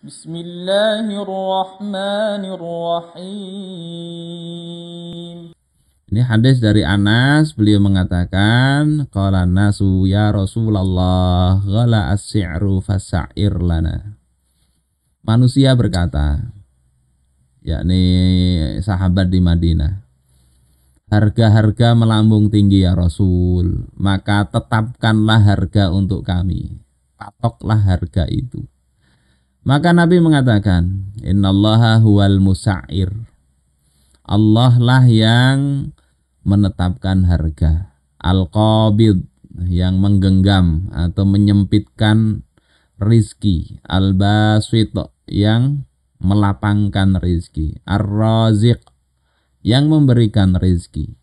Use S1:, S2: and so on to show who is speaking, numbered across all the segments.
S1: Bismillahirrahmanirrahim. Ini hadis dari Anas, beliau mengatakan, qala nasu ya Rasulullah, ghala as-si'ru fasa'ir lana. Manusia berkata, yakni sahabat di Madinah, harga-harga melambung tinggi ya Rasul, maka tetapkanlah harga untuk kami. Patoklah harga itu. Maka Nabi mengatakan, innallaha huwal musa'ir. Allah lah yang menetapkan harga. Al-qabid, yang menggenggam atau menyempitkan rizki. Al-basit, yang melapangkan rizki. Ar-raziq, yang memberikan rizki.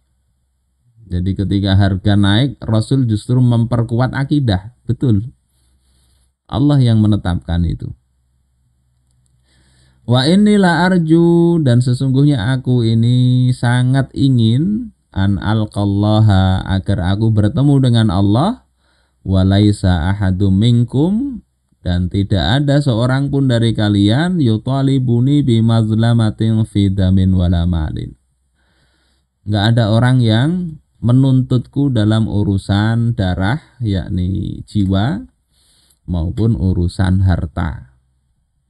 S1: Jadi ketika harga naik, Rasul justru memperkuat akidah. Betul, Allah yang menetapkan itu. Wa inilah arju, dan sesungguhnya aku ini sangat ingin an alqallaha, agar aku bertemu dengan Allah. Walaisa ahadum minkum, dan tidak ada seorang pun dari kalian yutalibuni bimazlamatin fi damin wala malin. Enggak ada orang yang menuntutku dalam urusan darah, yakni jiwa, maupun urusan harta.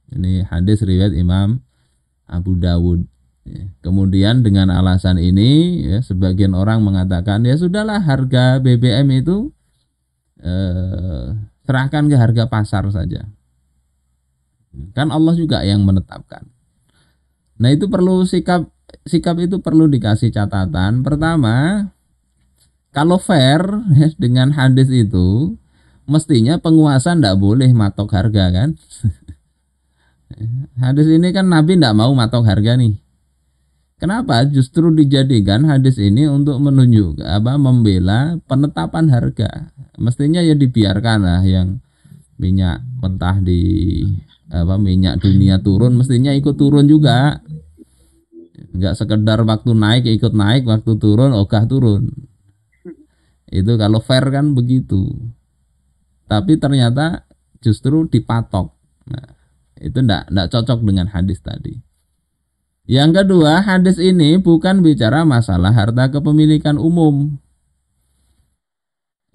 S1: Ini hadis riwayat Imam Abu Dawud. Kemudian dengan alasan ini, ya, sebagian orang mengatakan, ya sudahlah, harga BBM itu serahkan ke harga pasar saja. Kan Allah juga yang menetapkan. Nah, itu perlu sikap itu perlu dikasih catatan. Pertama, kalau fair ya, dengan hadis itu, mestinya penguasa ndak boleh matok harga kan. Hadis ini kan Nabi ndak mau matok harga nih. Kenapa? Justru dijadikan hadis ini untuk menunjuk membela penetapan harga. Mestinya ya dibiarkan lah, yang minyak mentah di minyak dunia turun, mestinya ikut turun juga. Enggak sekedar waktu naik ikut naik, waktu turun ogah turun. Itu kalau fair kan begitu. Tapi ternyata justru dipatok. Nah, itu enggak cocok dengan hadis tadi. Yang kedua, hadis ini bukan bicara masalah harta kepemilikan umum.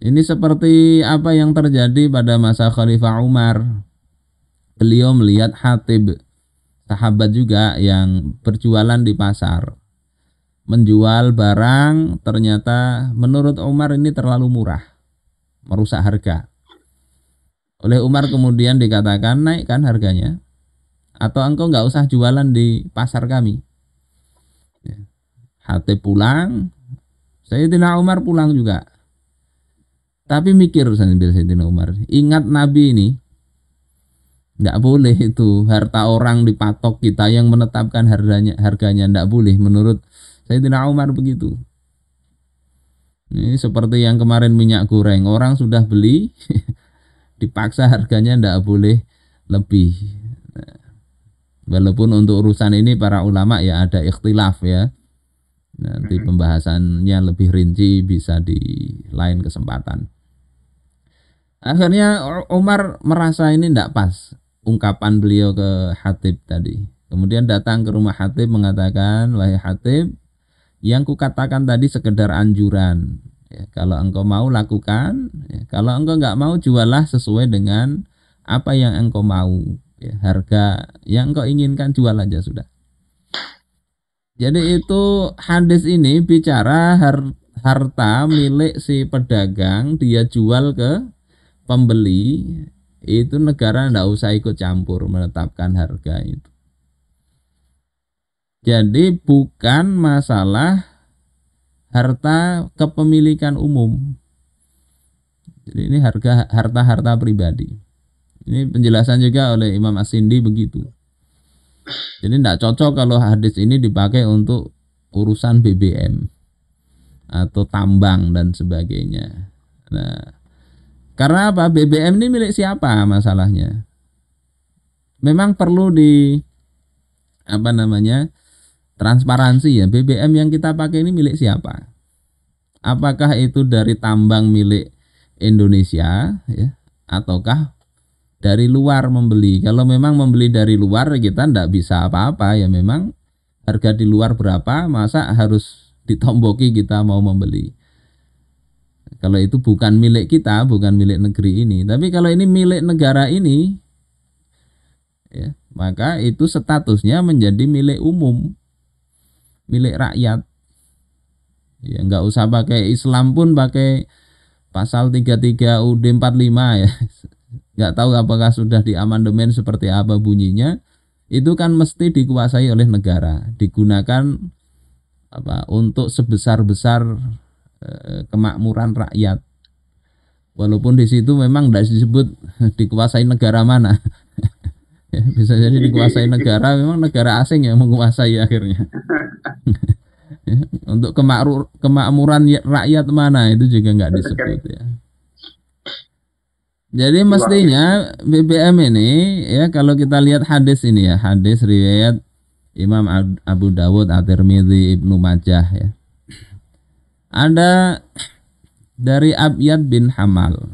S1: Ini seperti apa yang terjadi pada masa Khalifah Umar. Beliau melihat Hatib, sahabat juga, yang berjualan di pasar, menjual barang, ternyata menurut Umar ini terlalu murah, merusak harga. Oleh Umar kemudian dikatakan, naikkan harganya, atau engkau nggak usah jualan di pasar kami. Hatib pulang, Sayyidina Umar pulang juga. Tapi mikir sambil Sayyidina Umar, ingat Nabi ini, nggak boleh itu harta orang dipatok, kita yang menetapkan harganya nggak boleh menurut Sayyidina Umar begitu. Ini seperti yang kemarin minyak goreng, orang sudah beli dipaksa harganya nggak boleh lebih. Walaupun untuk urusan ini para ulama ya ada ikhtilaf ya. Nanti pembahasannya lebih rinci bisa di lain kesempatan. Akhirnya Umar merasa ini tidak pas ungkapan beliau ke Hatib tadi. Kemudian datang ke rumah Hatib mengatakan, wahai Hatib, yang kukatakan tadi sekedar anjuran. Ya, kalau engkau mau lakukan, ya, kalau engkau nggak mau jualah sesuai dengan apa yang engkau mau. Ya, harga yang engkau inginkan jual aja sudah. Jadi itu hadis ini bicara harta milik si pedagang, dia jual ke pembeli, itu negara ndak usah ikut campur menetapkan harga itu. Jadi bukan masalah harta kepemilikan umum. Jadi ini harta pribadi. Ini penjelasan juga oleh Imam As-Sindi begitu. Jadi ndak cocok kalau hadis ini dipakai untuk urusan BBM atau tambang dan sebagainya. Nah, karena apa? BBM ini milik siapa masalahnya? Memang perlu transparansi ya. BBM yang kita pakai ini milik siapa? Apakah itu dari tambang milik Indonesia ya, ataukah dari luar membeli. Kalau memang membeli dari luar kita ndak bisa apa-apa ya, memang harga di luar berapa, masa harus ditomboki kita mau membeli. Kalau itu bukan milik kita, bukan milik negeri ini. Tapi kalau ini milik negara ini, ya, maka itu statusnya menjadi milik umum, milik rakyat. Ya, nggak usah pakai Islam pun pakai pasal 33 UUD 45 ya. Nggak tahu apakah sudah diamandemen seperti apa bunyinya. Itu kan mesti dikuasai oleh negara, digunakan untuk sebesar-besar kemakmuran rakyat. Walaupun di situ memang tidak disebut dikuasai negara mana. Ya, bisa jadi dikuasai negara, memang negara asing yang menguasai akhirnya. Ya, untuk kemakmuran rakyat mana itu juga nggak disebut ya. Jadi mestinya BBM ini ya, kalau kita lihat hadis ini ya, hadis riwayat Imam Abu Dawud, At-Tirmidzi, Ibnu Majah ya. Ada dari Abyad bin Hamal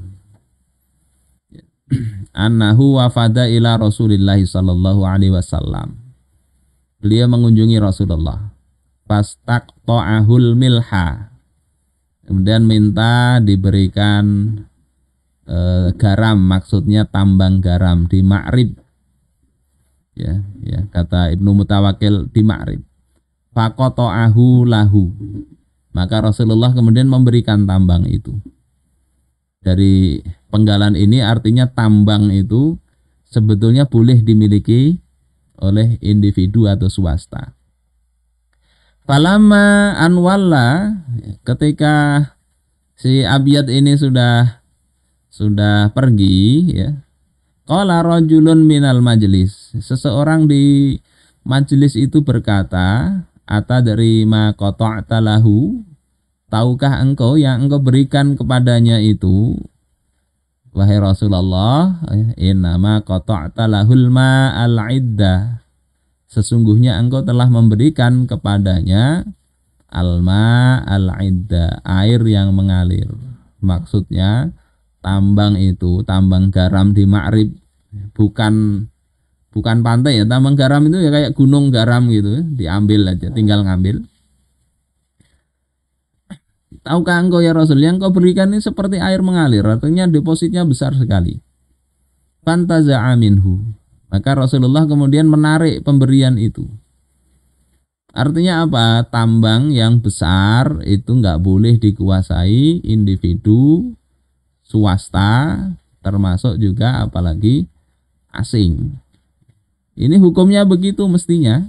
S1: annahu wafada ila Rasulillah sallallahu alaihi wasallam. Beliau mengunjungi Rasulullah. Fastaqta'ahul milha. Kemudian minta diberikan garam, maksudnya tambang garam di Ma'rib. Ya, kata Ibnu Mutawakkil di Ma'rib. Faqata'ahu lahu. Maka Rasulullah kemudian memberikan tambang itu. Dari penggalan ini artinya tambang itu sebetulnya boleh dimiliki oleh individu atau swasta. Falamma anwalla, ketika si Abyad ini sudah pergi ya. Qala rajulun minal majlis. Seseorang di majelis itu berkata, "Ata dari ma qata'ta lahu? Tahukah engkau yang engkau berikan kepadanya itu, wahai Rasulullah, innama qata'ta lahul ma'al iddah. Sesungguhnya engkau telah memberikan kepadanya alma al-idda, air yang mengalir." Maksudnya tambang itu, tambang garam di Ma'rib, bukan pantai ya. Tambang garam itu ya kayak gunung garam gitu, diambil aja, tinggal ngambil. Tahukah engkau ya Rasul, yang kau berikan ini seperti air mengalir, artinya depositnya besar sekali. Fantaza'a minhu. Maka Rasulullah kemudian menarik pemberian itu. Artinya apa? Tambang yang besar itu nggak boleh dikuasai individu, swasta, termasuk juga apalagi asing. Ini hukumnya begitu mestinya.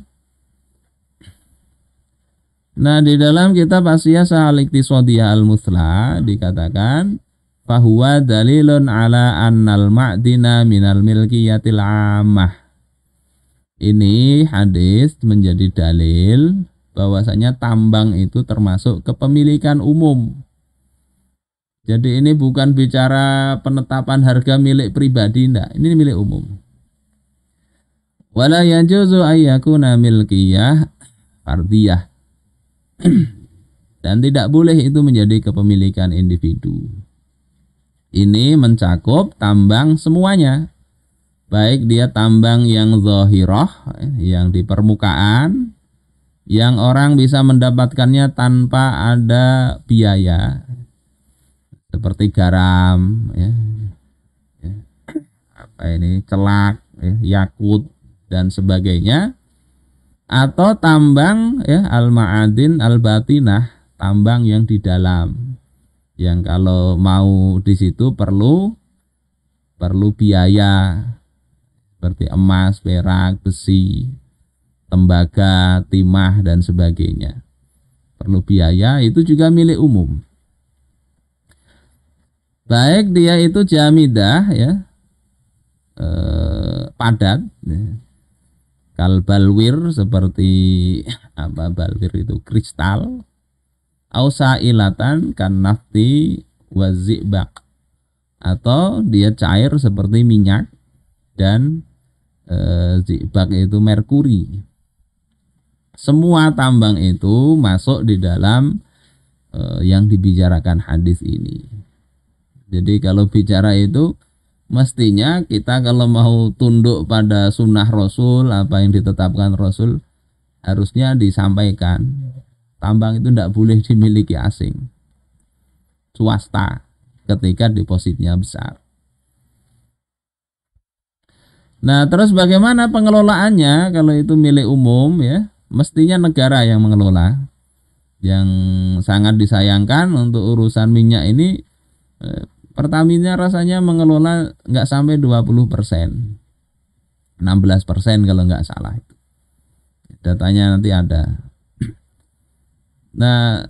S1: Nah, di dalam kitab Asiyah al-Iqtisadiyah al-Muthla dikatakan fahuwa dalilun ala annal ma'dina minal milkiyatil ammah. Ini hadis menjadi dalil bahwasanya tambang itu termasuk kepemilikan umum. Jadi ini bukan bicara penetapan harga milik pribadi, enggak. Ini milik umum. Wala yajuzu ayyakuna milkiyah fardiyah. Dan tidak boleh itu menjadi kepemilikan individu. Ini mencakup tambang semuanya. Baik dia tambang yang zahirah, yang di permukaan, yang orang bisa mendapatkannya tanpa ada biaya. Seperti garam, ya, celak, yakut dan sebagainya, atau tambang ya al-ma'adin al-batinah, tambang yang di dalam, yang kalau mau di situ perlu biaya, seperti emas, perak, besi, tembaga, timah dan sebagainya. Perlu biaya, itu juga milik umum. Baik dia itu jamidah ya, padat ya. Kal balwir, seperti apa balwir itu, kristal. Ausailatan kan nafti wazibak, atau dia cair seperti minyak dan zibak itu merkuri. Semua tambang itu masuk di dalam yang dibicarakan hadis ini. Jadi kalau bicara itu Mestinya kita kalau mau tunduk pada sunnah Rasul, apa yang ditetapkan Rasul, harusnya disampaikan. Tambang itu tidak boleh dimiliki asing, swasta, ketika depositnya besar. Nah, terus bagaimana pengelolaannya kalau itu milik umum ya? Mestinya negara yang mengelola. Yang sangat disayangkan untuk urusan minyak ini, Pertamina rasanya mengelola nggak sampai 20%, 16% kalau nggak salah. Datanya nanti ada. Nah,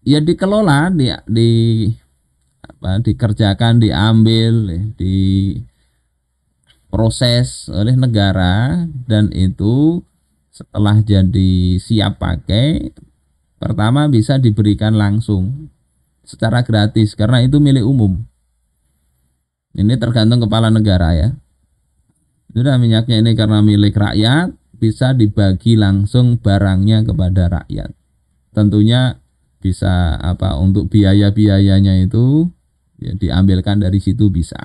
S1: ya dikelola, dikerjakan, diambil, diproses oleh negara, dan itu setelah jadi siap pakai, pertama bisa diberikan langsung secara gratis karena itu milik umum. Ini tergantung kepala negara ya. Sudah minyaknya ini karena milik rakyat, bisa dibagi langsung barangnya kepada rakyat. Tentunya bisa untuk biaya-biayanya itu ya diambilkan dari situ bisa.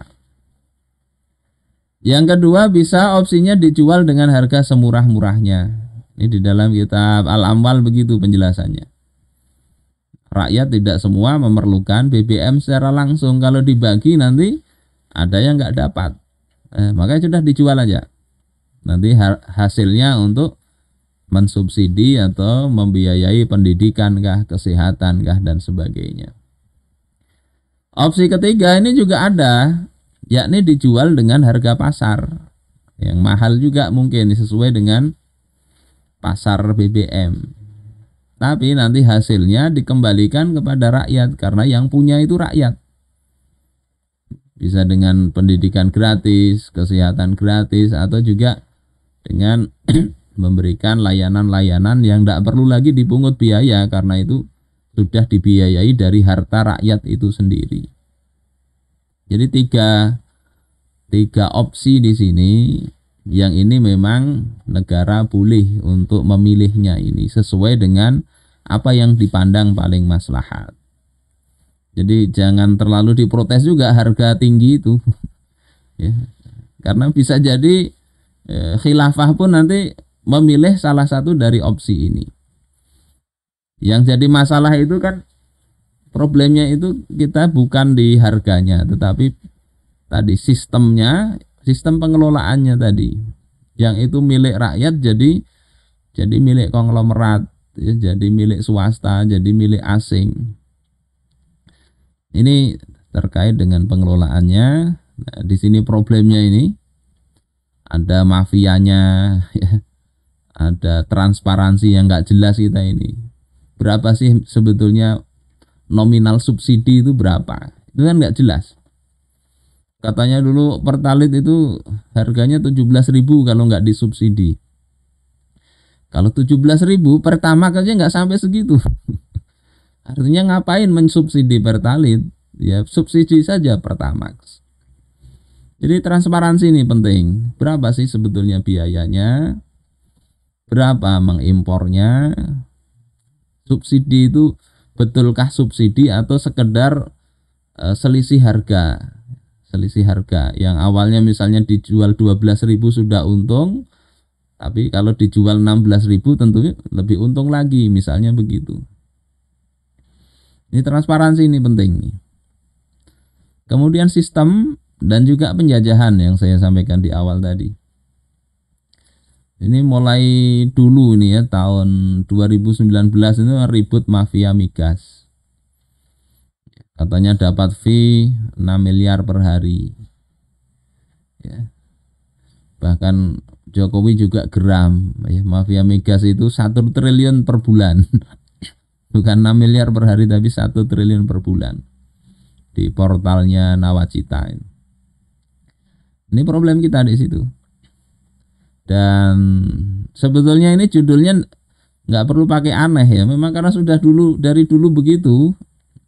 S1: Yang kedua, bisa opsinya dijual dengan harga semurah-murahnya. Ini di dalam kitab Al-Amwal begitu penjelasannya. Rakyat tidak semua memerlukan BBM secara langsung. Kalau dibagi nanti ada yang nggak dapat. Makanya sudah dijual aja. Nanti hasilnya untuk mensubsidi atau membiayai pendidikan kah, kesehatan kah, dan sebagainya. Opsi ketiga ini juga ada, yakni dijual dengan harga pasar. Yang mahal juga mungkin sesuai dengan pasar BBM. Tapi nanti hasilnya dikembalikan kepada rakyat karena yang punya itu rakyat. Bisa dengan pendidikan gratis, kesehatan gratis, atau juga dengan memberikan layanan-layanan yang tidak perlu lagi dipungut biaya karena itu sudah dibiayai dari harta rakyat itu sendiri. Jadi tiga opsi di sini. Yang ini memang negara boleh untuk memilihnya ini sesuai dengan apa yang dipandang paling maslahat. Jadi jangan terlalu diprotes juga harga tinggi itu. Ya, karena bisa jadi khilafah pun nanti memilih salah satu dari opsi ini. Yang jadi masalah itu kan, problemnya itu kita bukan di harganya, tetapi tadi sistemnya, sistem pengelolaannya tadi, yang itu milik rakyat jadi milik konglomerat, ya, jadi milik swasta, jadi milik asing. Ini terkait dengan pengelolaannya. Nah, di sini problemnya ini ada mafianya, ya, ada transparansi yang nggak jelas kita ini. Berapa sih sebetulnya nominal subsidi itu berapa? Itu kan nggak jelas. Katanya dulu Pertalite itu harganya 17.000 kalau nggak disubsidi. Kalau 17.000 Pertamax aja nggak sampai segitu. Artinya ngapain mensubsidi Pertalite? Ya subsidi saja Pertamax. Jadi transparansi ini penting. Berapa sih sebetulnya biayanya? Berapa mengimpornya? Subsidi itu betulkah subsidi atau sekedar selisih harga? Selisih harga yang awalnya misalnya dijual 12.000 sudah untung, tapi kalau dijual 16.000 tentunya lebih untung lagi, misalnya begitu. Ini transparansi ini penting nih. Kemudian sistem dan juga penjajahan yang saya sampaikan di awal tadi. Ini mulai dulu ini ya, tahun 2019 itu ribut mafia migas. Katanya dapat fee 6 miliar per hari. Ya. Bahkan Jokowi juga geram, ya, mafia migas itu 1 triliun per bulan. Bukan 6 miliar per hari tapi 1 triliun per bulan. Di portalnya Nawacita. Ini problem kita di situ. Dan sebetulnya ini judulnya nggak perlu pakai aneh ya. Memang karena sudah dari dulu begitu.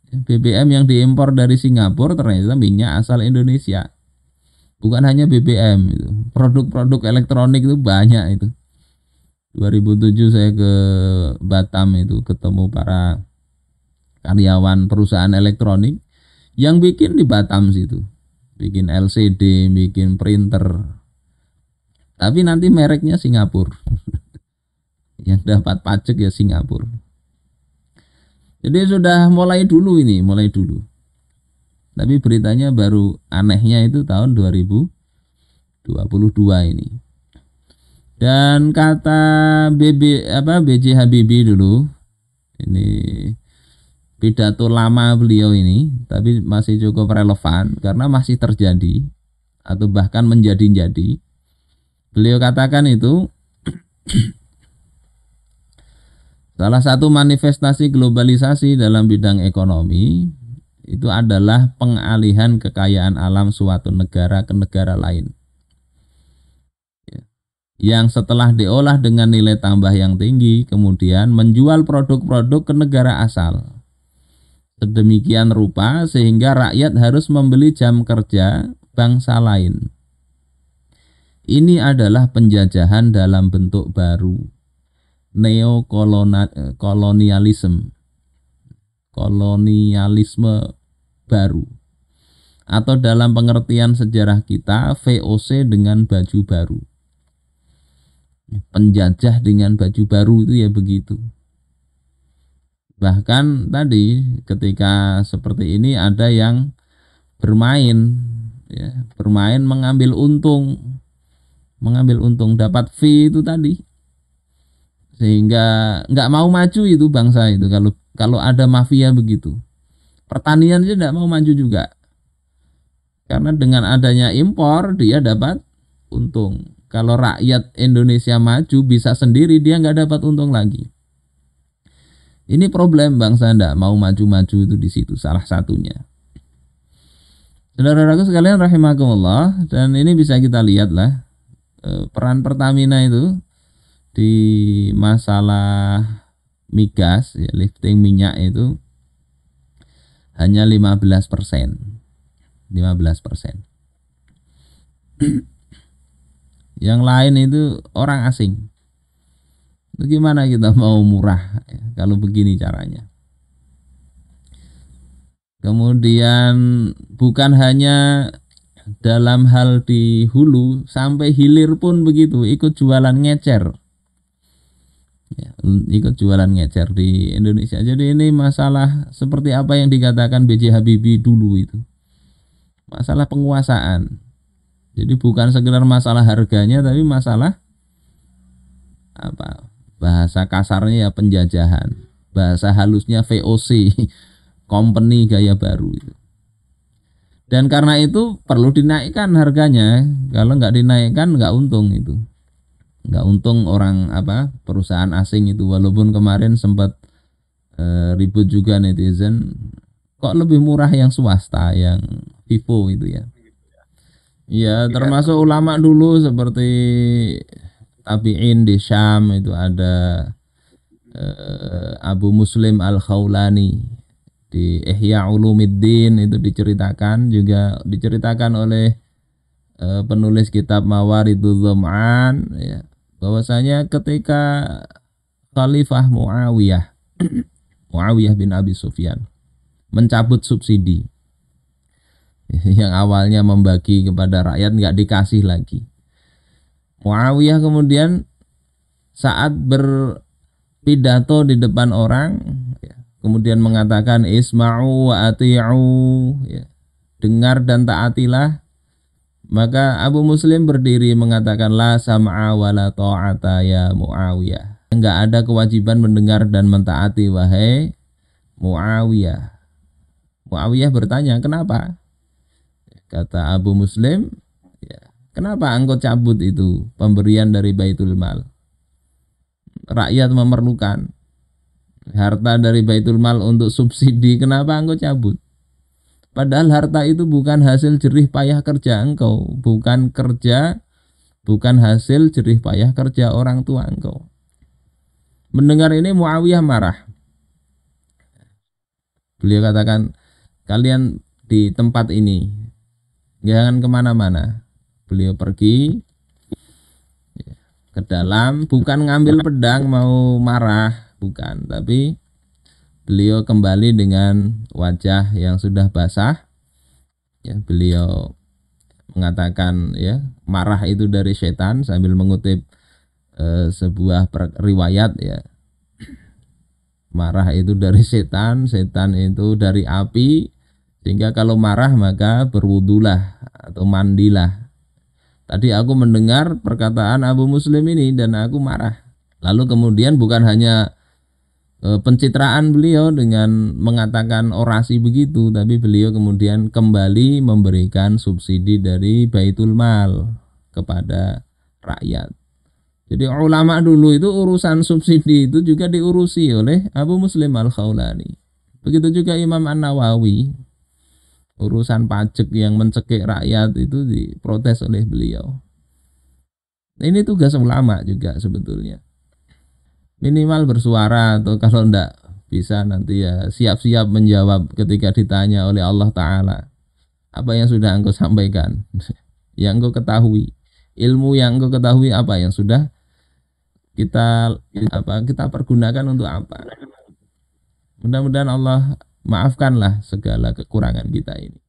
S1: BBM yang diimpor dari Singapura ternyata minyak asal Indonesia. Bukan hanya BBM itu, produk-produk elektronik itu banyak itu. 2007 saya ke Batam itu ketemu para karyawan perusahaan elektronik yang bikin di Batam situ. bikin LCD, bikin printer. Tapi nanti mereknya Singapura. Yang dapat pajak ya Singapura. Jadi sudah mulai dulu ini, mulai dulu. Tapi beritanya baru anehnya itu tahun 2022 ini. Dan kata BJ Habibie dulu, ini pidato lama beliau ini, tapi masih cukup relevan karena masih terjadi atau bahkan menjadi-jadi. Beliau katakan itu salah satu manifestasi globalisasi dalam bidang ekonomi itu adalah pengalihan kekayaan alam suatu negara ke negara lain. Yang setelah diolah dengan nilai tambah yang tinggi, kemudian menjual produk-produk ke negara asal. Sedemikian rupa sehingga rakyat harus membeli jam kerja bangsa lain. Ini adalah penjajahan dalam bentuk baru, neokolonialisme baru, atau dalam pengertian sejarah kita VOC dengan baju baru. Penjajah dengan baju baru itu ya begitu. Bahkan tadi ketika seperti ini ada yang bermain mengambil untung dapat fee itu tadi, sehingga nggak mau maju itu bangsa itu kalau ada mafia begitu. Pertanian aja nggak mau maju juga karena dengan adanya impor dia dapat untung. Kalau rakyat Indonesia maju bisa sendiri, dia nggak dapat untung lagi. Ini problem bangsa nggak mau maju-maju itu di situ salah satunya. Saudara-saudaraku sekalian rahimakumullah, dan ini bisa kita lihat lah peran Pertamina itu di masalah migas, ya, lifting minyak itu hanya 15%. Yang lain itu orang asing. Bagaimana kita mau murah ya, kalau begini caranya? Kemudian bukan hanya dalam hal di hulu, sampai hilir pun begitu, ikut jualan ngecer. Ya, ikut jualan ngecer di Indonesia. Jadi ini masalah seperti apa yang dikatakan B.J. Habibie dulu itu. Masalah penguasaan. Jadi bukan sekedar masalah harganya, tapi masalah apa? Bahasa kasarnya ya penjajahan. Bahasa halusnya VOC, company gaya baru itu. Dan karena itu perlu dinaikkan harganya. Kalau nggak dinaikkan nggak untung itu. Nggak untung orang perusahaan asing itu. Walaupun kemarin sempat ribut juga netizen, kok lebih murah yang swasta, yang Vivo itu ya. Ya termasuk ulama dulu seperti tabi'in di Syam itu ada Abu Muslim Al-Khawlani di Ihya Ulumiddin itu diceritakan oleh penulis kitab Mawaridul Dham'an ya, bahwasanya ketika Khalifah Muawiyah bin Abi Sufyan mencabut subsidi yang awalnya membagi kepada rakyat nggak dikasih lagi. Muawiyah kemudian saat berpidato di depan orang ya, kemudian mengatakan isma'u wa ati'u ya, dengar dan taatilah. Maka Abu Muslim berdiri mengatakan la sam'a wa la ta'ata ya Muawiyah. Enggak ada kewajiban mendengar dan mentaati wahai Muawiyah. Muawiyah bertanya, kenapa? Kata Abu Muslim, ya, kenapa engkau cabut itu pemberian dari Baitul Mal? Rakyat memerlukan harta dari Baitul Mal untuk subsidi, kenapa engkau cabut? Padahal harta itu bukan hasil jerih payah kerja engkau, bukan hasil jerih payah kerja orang tua engkau. Mendengar ini Muawiyah marah. Beliau katakan, kalian di tempat ini jangan kemana-mana. Beliau pergi ke dalam, bukan ngambil pedang mau marah, bukan, tapi beliau kembali dengan wajah yang sudah basah. Ya, beliau mengatakan ya marah itu dari setan sambil mengutip sebuah riwayat ya, marah itu dari setan, setan itu dari api, sehingga kalau marah maka berwudulah atau mandilah. Tadi aku mendengar perkataan Abu Muslim ini dan aku marah. Lalu kemudian bukan hanya pencitraan beliau dengan mengatakan orasi begitu, tapi beliau kemudian kembali memberikan subsidi dari Baitul Mal kepada rakyat. Jadi ulama dulu itu urusan subsidi itu juga diurusi oleh Abu Muslim Al-Khawlani. Begitu juga Imam An-Nawawi, urusan pajak yang mencekik rakyat itu diprotes oleh beliau. Ini tugas ulama juga sebetulnya. Minimal bersuara, atau kalau enggak bisa nanti ya siap-siap menjawab ketika ditanya oleh Allah Ta'ala. Apa yang sudah engkau sampaikan? Yang engkau ketahui. Ilmu yang engkau ketahui apa yang sudah kita pergunakan untuk apa? Mudah-mudahan Allah maafkanlah segala kekurangan kita ini.